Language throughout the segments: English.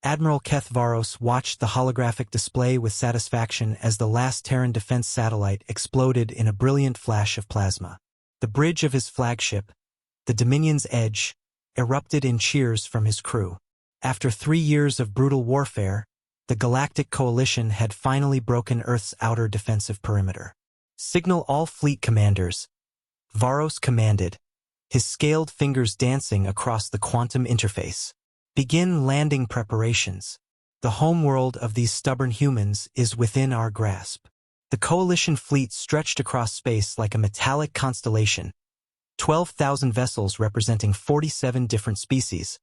Admiral Keth Varos watched the holographic display with satisfaction as the last Terran defense satellite exploded in a brilliant flash of plasma. The bridge of his flagship, the Dominion's Edge, erupted in cheers from his crew. After 3 years of brutal warfare, the Galactic Coalition had finally broken Earth's outer defensive perimeter. "Signal all fleet commanders," Varos commanded, his scaled fingers dancing across the quantum interface. "Begin landing preparations. The homeworld of these stubborn humans is within our grasp." The Coalition fleet stretched across space like a metallic constellation, 12,000 vessels representing 47 different species,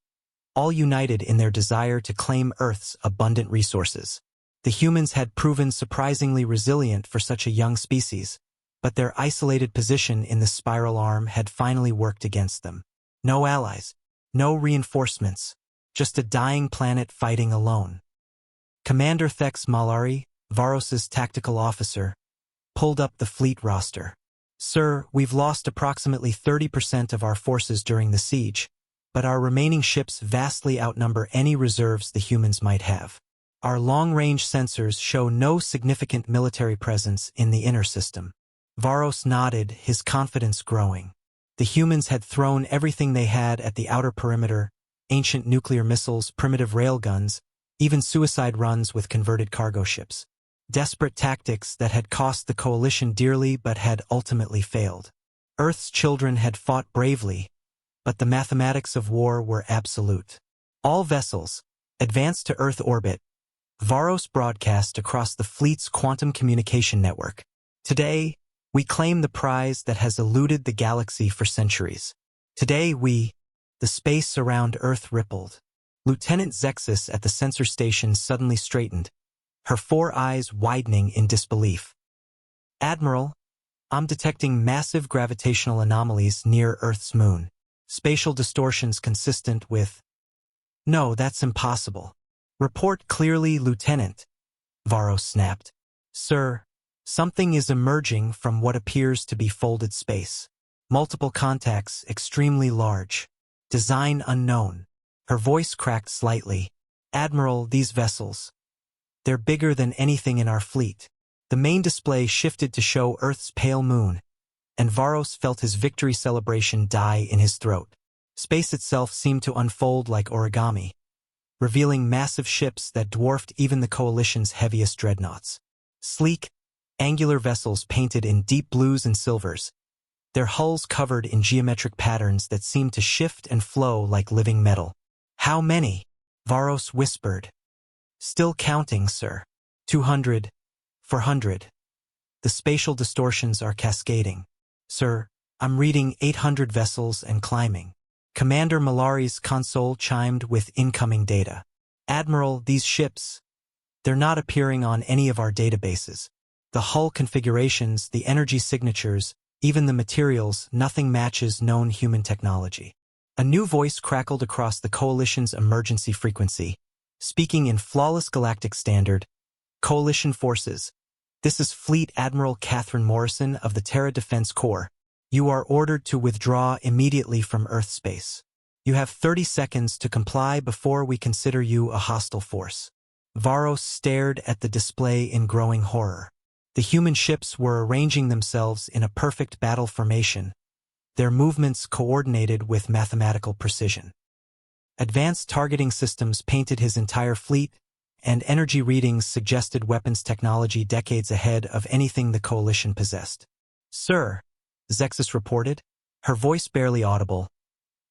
all united in their desire to claim Earth's abundant resources. The humans had proven surprisingly resilient for such a young species, but their isolated position in the spiral arm had finally worked against them. No allies, no reinforcements, just a dying planet fighting alone. Commander Thex Malari, Varos's tactical officer, pulled up the fleet roster. "Sir, we've lost approximately 30% of our forces during the siege, but our remaining ships vastly outnumber any reserves the humans might have. Our long-range sensors show no significant military presence in the inner system." Varos nodded, his confidence growing. The humans had thrown everything they had at the outer perimeter: ancient nuclear missiles, primitive railguns, even suicide runs with converted cargo ships. Desperate tactics that had cost the Coalition dearly but had ultimately failed. Earth's children had fought bravely, but the mathematics of war were absolute. "All vessels, advance to Earth orbit," Varos broadcast across the fleet's quantum communication network. "Today, we claim the prize that has eluded the galaxy for centuries. Today the space around Earth rippled." Lieutenant Zexus at the sensor station suddenly straightened, her 4 eyes widening in disbelief. "Admiral, I'm detecting massive gravitational anomalies near Earth's moon. Spatial distortions consistent with—" "No, that's impossible. Report clearly, Lieutenant," Varos snapped. "Sir, something is emerging from what appears to be folded space. Multiple contacts, extremely large. Design unknown." Her voice cracked slightly. "Admiral, these vessels, they're bigger than anything in our fleet." The main display shifted to show Earth's pale moon, and Varos felt his victory celebration die in his throat. Space itself seemed to unfold like origami, revealing massive ships that dwarfed even the Coalition's heaviest dreadnoughts. Sleek, angular vessels painted in deep blues and silvers, their hulls covered in geometric patterns that seemed to shift and flow like living metal. "How many?" Varos whispered. "Still counting, sir. 200, 400. The spatial distortions are cascading. Sir, I'm reading 800 vessels and climbing." Commander Malari's console chimed with incoming data. "Admiral, these ships, they're not appearing on any of our databases. The hull configurations, the energy signatures, even the materials, nothing matches known human technology." A new voice crackled across the Coalition's emergency frequency, speaking in flawless galactic standard. "Coalition forces, this is Fleet Admiral Catherine Morrison of the Terra Defense Corps. You are ordered to withdraw immediately from Earth space. You have 30 seconds to comply before we consider you a hostile force." Varos stared at the display in growing horror. The human ships were arranging themselves in a perfect battle formation, their movements coordinated with mathematical precision. Advanced targeting systems painted his entire fleet, and energy readings suggested weapons technology decades ahead of anything the Coalition possessed. "Sir," Zexus reported, her voice barely audible,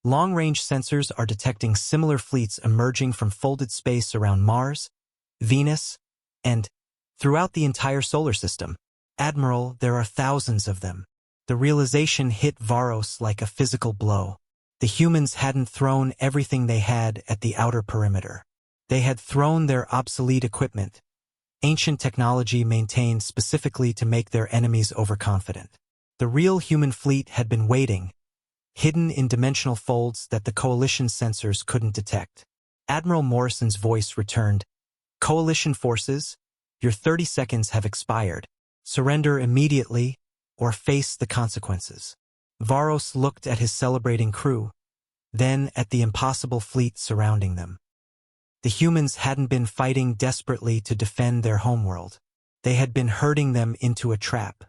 "long-range sensors are detecting similar fleets emerging from folded space around Mars, Venus, and throughout the entire solar system. Admiral, there are thousands of them." The realization hit Varos like a physical blow. The humans hadn't thrown everything they had at the outer perimeter. They had thrown their obsolete equipment, ancient technology maintained specifically to make their enemies overconfident. The real human fleet had been waiting, hidden in dimensional folds that the Coalition sensors couldn't detect. Admiral Morrison's voice returned. "Coalition forces, your 30 seconds have expired. Surrender immediately or face the consequences." Varos looked at his celebrating crew, then at the impossible fleet surrounding them. The humans hadn't been fighting desperately to defend their homeworld. They had been herding them into a trap.